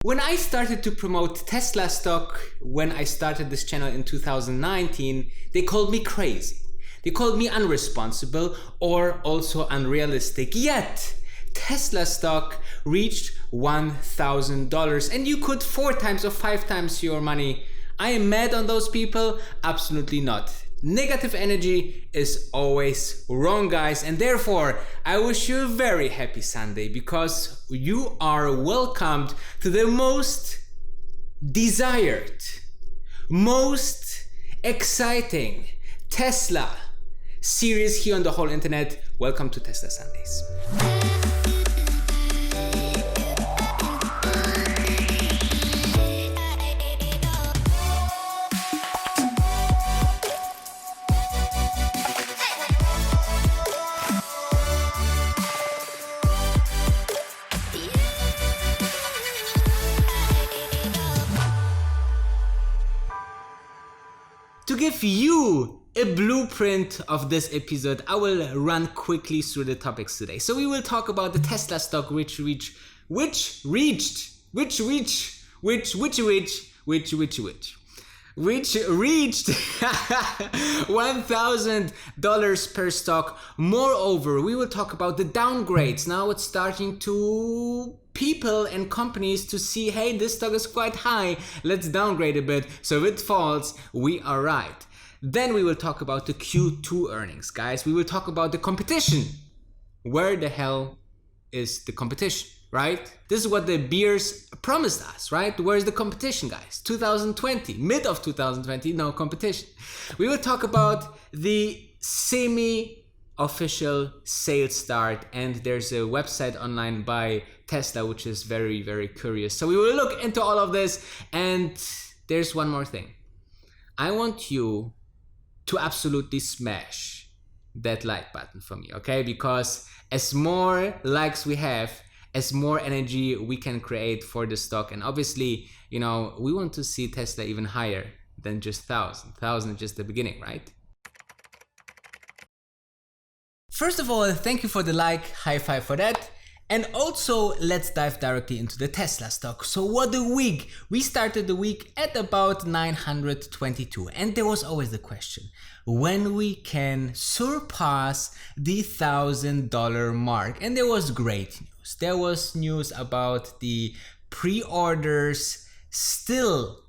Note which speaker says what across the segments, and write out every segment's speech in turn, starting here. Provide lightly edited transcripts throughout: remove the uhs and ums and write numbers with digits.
Speaker 1: When I started to promote Tesla stock, when I started this channel in 2019, they called me crazy. They called me unresponsible or also unrealistic. Yet, Tesla stock reached $1,000 and you could 4 times or 5 times your money. I am mad on those people? Absolutely not. Negative energy is always wrong, guys, and therefore I wish you a very happy Sunday because you are welcomed to the most desired, most exciting Tesla series here on the whole internet. Welcome to Tesla Sundays. To give you a blueprint of this episode, I will run quickly through the topics today. So we will talk about the Tesla stock which reached $1,000 per stock. Moreover, we will talk about the downgrades. Now it's starting to people and companies to see, hey, this stock is quite high, let's downgrade a bit, so if it falls, we are right. Then we will talk about the Q2 earnings, guys. We will talk about the competition. Where the hell is the competition, right? This is what the bears promised us, right? Where's the competition, guys? 2020, mid of 2020, no competition. We will talk about the semi-official sales start, and there's a website online by Tesla which is very, very curious. So we will look into all of this, and there's one more thing. I want you to absolutely smash that like button for me, okay? Because as more likes we have, as more energy we can create for the stock. And obviously, you know, we want to see Tesla even higher than just 1,000. 1,000 is just the beginning, right? First of all, thank you for the like, high five for that. And also, let's dive directly into the Tesla stock. So what a week! We started the week at about 922, and there was always the question, when we can surpass the $1,000 mark. And there was great news. There was news about the pre-orders still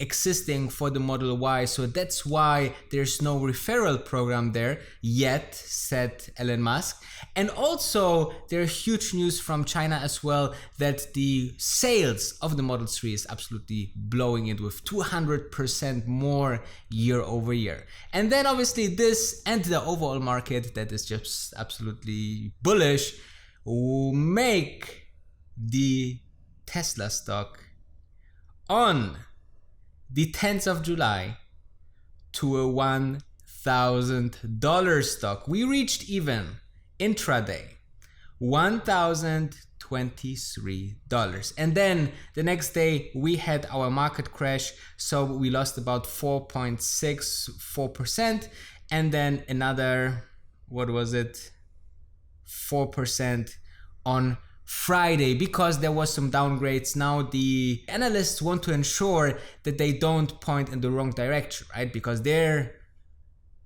Speaker 1: existing for the Model Y, so that's why there's no referral program there yet, said Elon Musk. And also there's huge news from China as well that the sales of the Model 3 is absolutely blowing it with 200% more year over year. And then obviously this and the overall market that is just absolutely bullish will make the Tesla stock on the 10th of July to a $1,000 stock. We reached even intraday $1,023. And then the next day we had our market crash, so we lost about 4.64%, and then another, what was it, 4% on Friday because there was some downgrades. Now the analysts want to ensure that they don't point in the wrong direction, right? Because their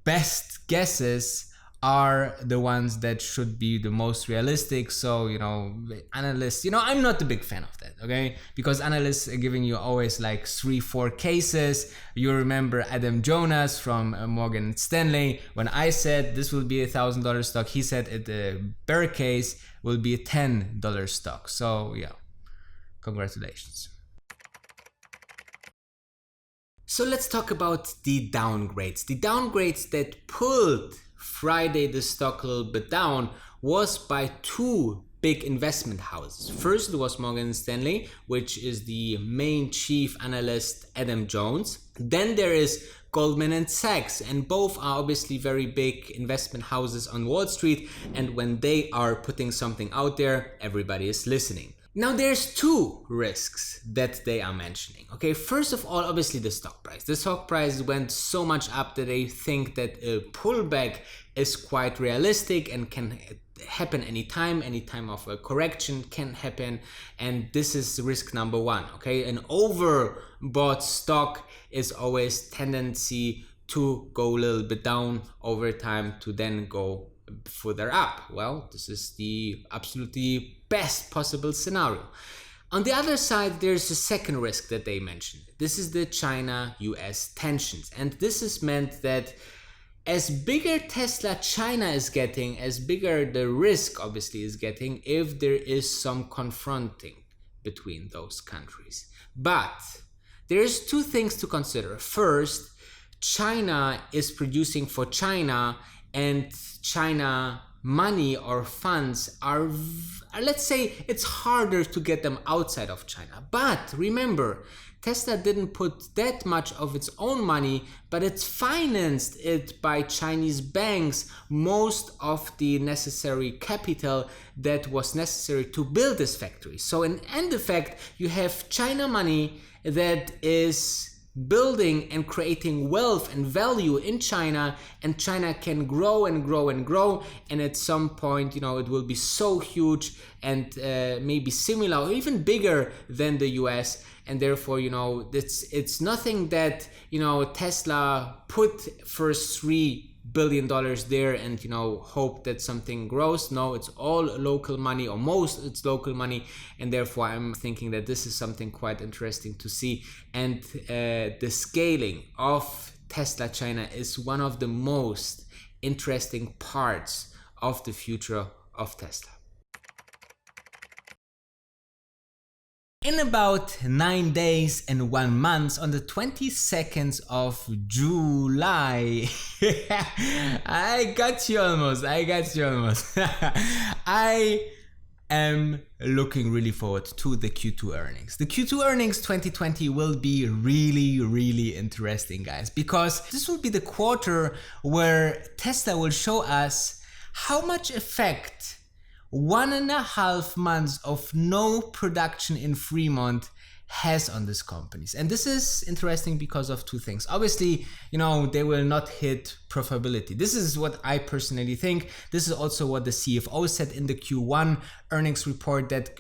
Speaker 1: best guesses are the ones that should be the most realistic. So, you know, analysts, you know, I'm not a big fan of that, okay? Because analysts are giving you always like 3-4 cases. You remember Adam Jonas from Morgan Stanley. When I said this will be $1,000 stock, he said the bear case will be a $10 stock. So yeah, congratulations. So let's talk about the downgrades. The downgrades that pulled Friday the stock a little bit down was by 2 big investment houses. First it was Morgan Stanley, which is the main chief analyst Adam Jones. Then there is Goldman & Sachs, and both are obviously very big investment houses on Wall Street, and when they are putting something out there, everybody is listening. Now there's 2 risks that they are mentioning. Okay, first of all, obviously the stock price. The stock price went so much up that they think that a pullback is quite realistic and can happen anytime. Any time of a correction can happen, and this is risk number one. Okay, an overbought stock is always tendency to go a little bit down over time to then go further up. Well, this is the absolutely best possible scenario. On the other side, there's a second risk that they mentioned. This is the China-US tensions. And this is meant that as bigger Tesla China is getting, as bigger the risk obviously is getting if there is some confronting between those countries. But there's two things to consider. First, China is producing for China, and China money or funds are, let's say, it's harder to get them outside of China. But remember, Tesla didn't put that much of its own money, but it's financed it by Chinese banks, most of the necessary capital that was necessary to build this factory. So in end effect, you have China money that is building and creating wealth and value in China, and China can grow and grow and grow, and at some point, it will be so huge and maybe similar or even bigger than the US, and therefore, it's nothing that Tesla put first $3 billion there and hope that something grows. No, it's all local money, or most it's local money, and therefore I'm thinking that this is something quite interesting to see. And the scaling of Tesla China is one of the most interesting parts of the future of Tesla. In about 9 days and 1 month, on the 22nd of July, I got you almost. I am looking really forward to the Q2 earnings. The Q2 earnings 2020 will be really, really interesting, guys, because this will be the quarter where Tesla will show us how much effect 1.5 months of no production in Fremont has on these companies. And this is interesting because of two things. Obviously, they will not hit profitability. This is what I personally think. This is also what the CFO said in the Q1 earnings report, that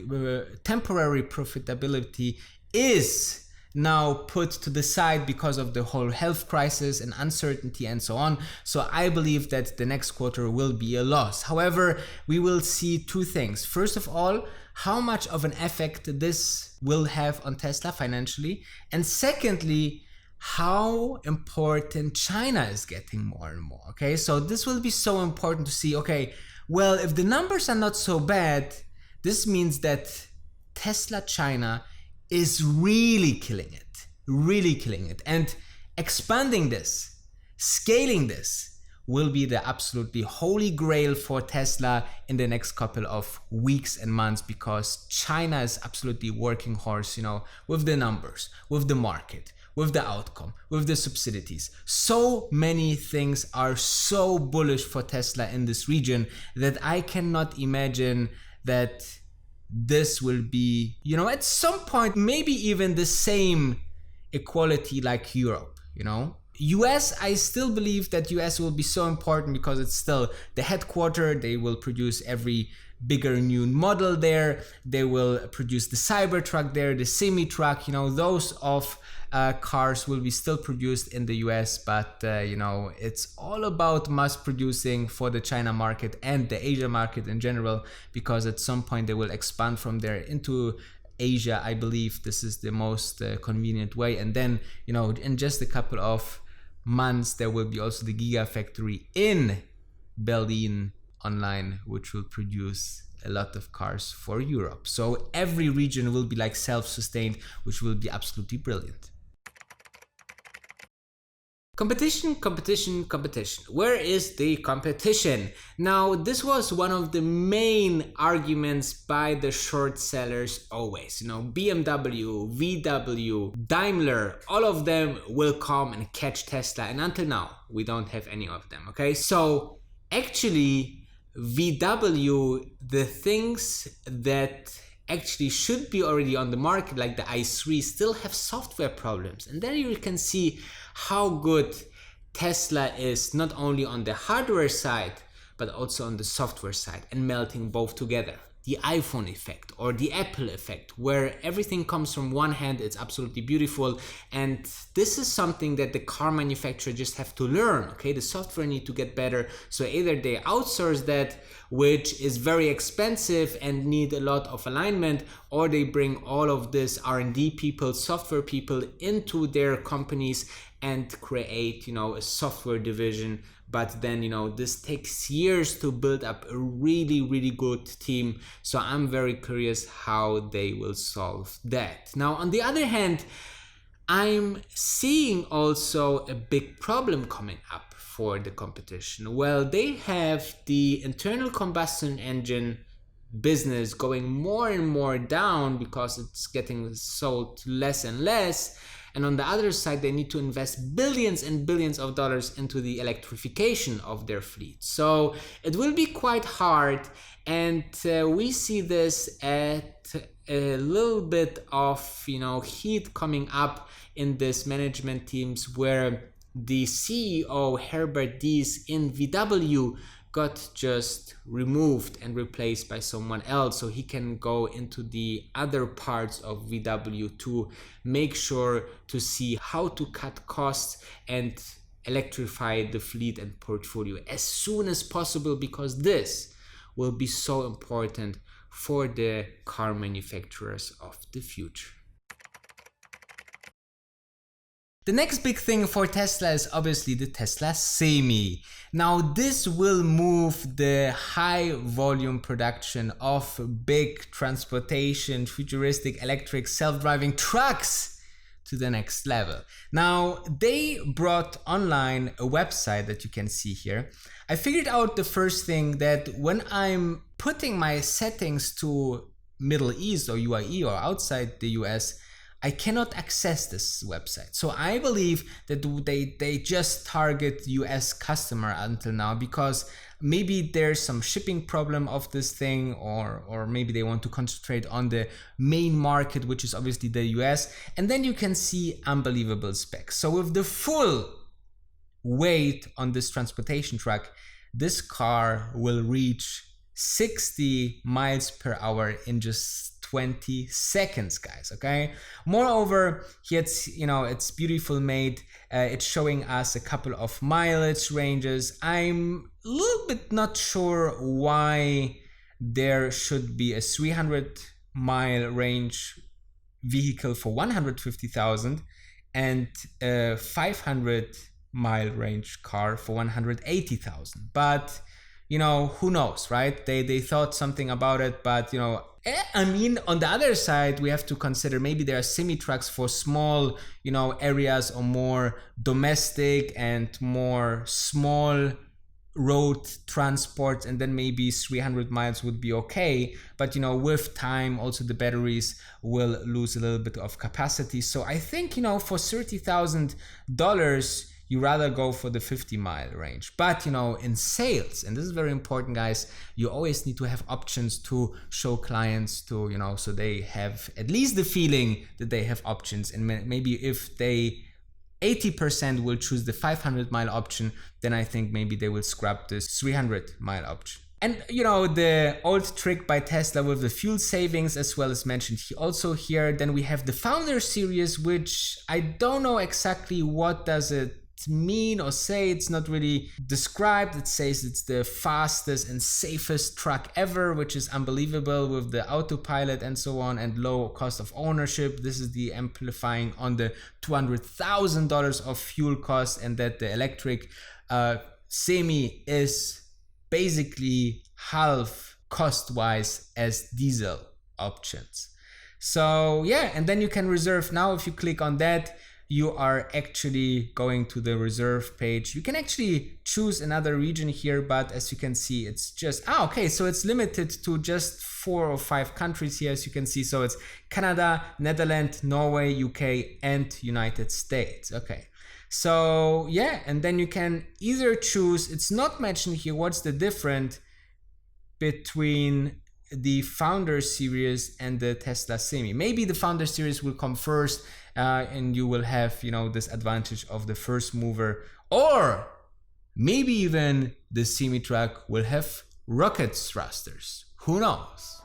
Speaker 1: temporary profitability is now put to the side because of the whole health crisis and uncertainty and so on. So I believe that the next quarter will be a loss. However, we will see two things. First of all, how much of an effect this will have on Tesla financially. And secondly, how important China is getting more and more. Okay, so this will be so important to see, okay, well, if the numbers are not so bad, this means that Tesla China is really killing it. And expanding this, scaling this will be the absolutely holy grail for Tesla in the next couple of weeks and months, because China is absolutely working horse, with the numbers, with the market, with the outcome, with the subsidies. So many things are so bullish for Tesla in this region that I cannot imagine that this will be, at some point, maybe even the same equality like Europe, US, I still believe that US will be so important because it's still the headquarter. They will produce every bigger new model there. They will produce the Cybertruck there, the semi-truck, those of cars will be still produced in the US, but it's all about mass producing for the China market and the Asia market in general, because at some point they will expand from there into Asia. I believe this is the most convenient way. And then, in just a couple of months, there will be also the Gigafactory in Berlin online, which will produce a lot of cars for Europe. So every region will be like self-sustained, which will be absolutely brilliant. Competition. Where is the competition? Now, this was one of the main arguments by the short sellers always. BMW, VW, Daimler, all of them will come and catch Tesla. And until now, we don't have any of them, okay? So actually, VW, the things that actually should be already on the market, like the i3, still have software problems. And there you can see how good Tesla is, not only on the hardware side, but also on the software side, and melting both together. The iPhone effect or the Apple effect, where everything comes from one hand. It's absolutely beautiful, and this is something that the car manufacturer just have to learn. Okay, the software need to get better, so either they outsource that, which is very expensive and need a lot of alignment, or they bring all of this R&D people, software people into their companies and create, a software division. But then, this takes years to build up a really, really good team. So I'm very curious how they will solve that. Now, on the other hand, I'm seeing also a big problem coming up for the competition. Well, they have the internal combustion engine business going more and more down because it's getting sold less and less. And on the other side, they need to invest billions and billions of dollars into the electrification of their fleet. So it will be quite hard. And we see this at a little bit of, heat coming up in this management teams, where the CEO, Herbert Diess in VW, got just removed and replaced by someone else, so he can go into the other parts of VW to make sure to see how to cut costs and electrify the fleet and portfolio as soon as possible, because this will be so important for the car manufacturers of the future. The next big thing for Tesla is obviously the Tesla Semi. Now this will move the high volume production of big transportation, futuristic electric self-driving trucks to the next level. Now they brought online a website that you can see here. I figured out the first thing that when I'm putting my settings to Middle East or UAE or outside the US, I cannot access this website. So I believe that they just target US customer until now, because maybe there's some shipping problem of this thing, or maybe they want to concentrate on the main market, which is obviously the US. And then you can see unbelievable specs. So with the full weight on this transportation truck, this car will reach 60 miles per hour in just 20 seconds, guys. Okay. Moreover, here it's beautiful made. It's showing us a couple of mileage ranges. I'm a little bit not sure why there should be a 300-mile range vehicle for 150,000 and a 500-mile range car for 180,000. But who knows, right? They thought something about it, but I mean, on the other side, we have to consider maybe there are semi-trucks for small, areas, or more domestic and more small road transport, and then maybe 300 miles would be okay. But with time, also the batteries will lose a little bit of capacity. So I think, for $30,000, you rather go for the 50-mile range. But in sales, and this is very important, guys, you always need to have options to show clients to, so they have at least the feeling that they have options. And maybe if they 80% will choose the 500-mile option, then I think maybe they will scrap this 300-mile option. And the old trick by Tesla with the fuel savings, as well as mentioned also here. Then we have the Founder series, which I don't know exactly what does it mean or say. It's not really described. It says it's the fastest and safest truck ever, which is unbelievable with the autopilot and so on, and low cost of ownership. This is the amplifying on the $200,000 of fuel cost, and that the electric Semi is basically half cost-wise as diesel options. So yeah, and then you can reserve now. If you click on that, you are actually going to the reserve page. You can actually choose another region here, but as you can see, it's just, okay, so it's limited to just 4 or 5 countries here, as you can see. So it's Canada, Netherlands, Norway, UK, and United States. Okay. So yeah, and then you can either choose, it's not mentioned here, what's the difference between the Founder series and the Tesla Semi. Maybe the Founder series will come first, and you will have, this advantage of the first mover, or Maybe even the semi-truck will have rocket thrusters. Who knows?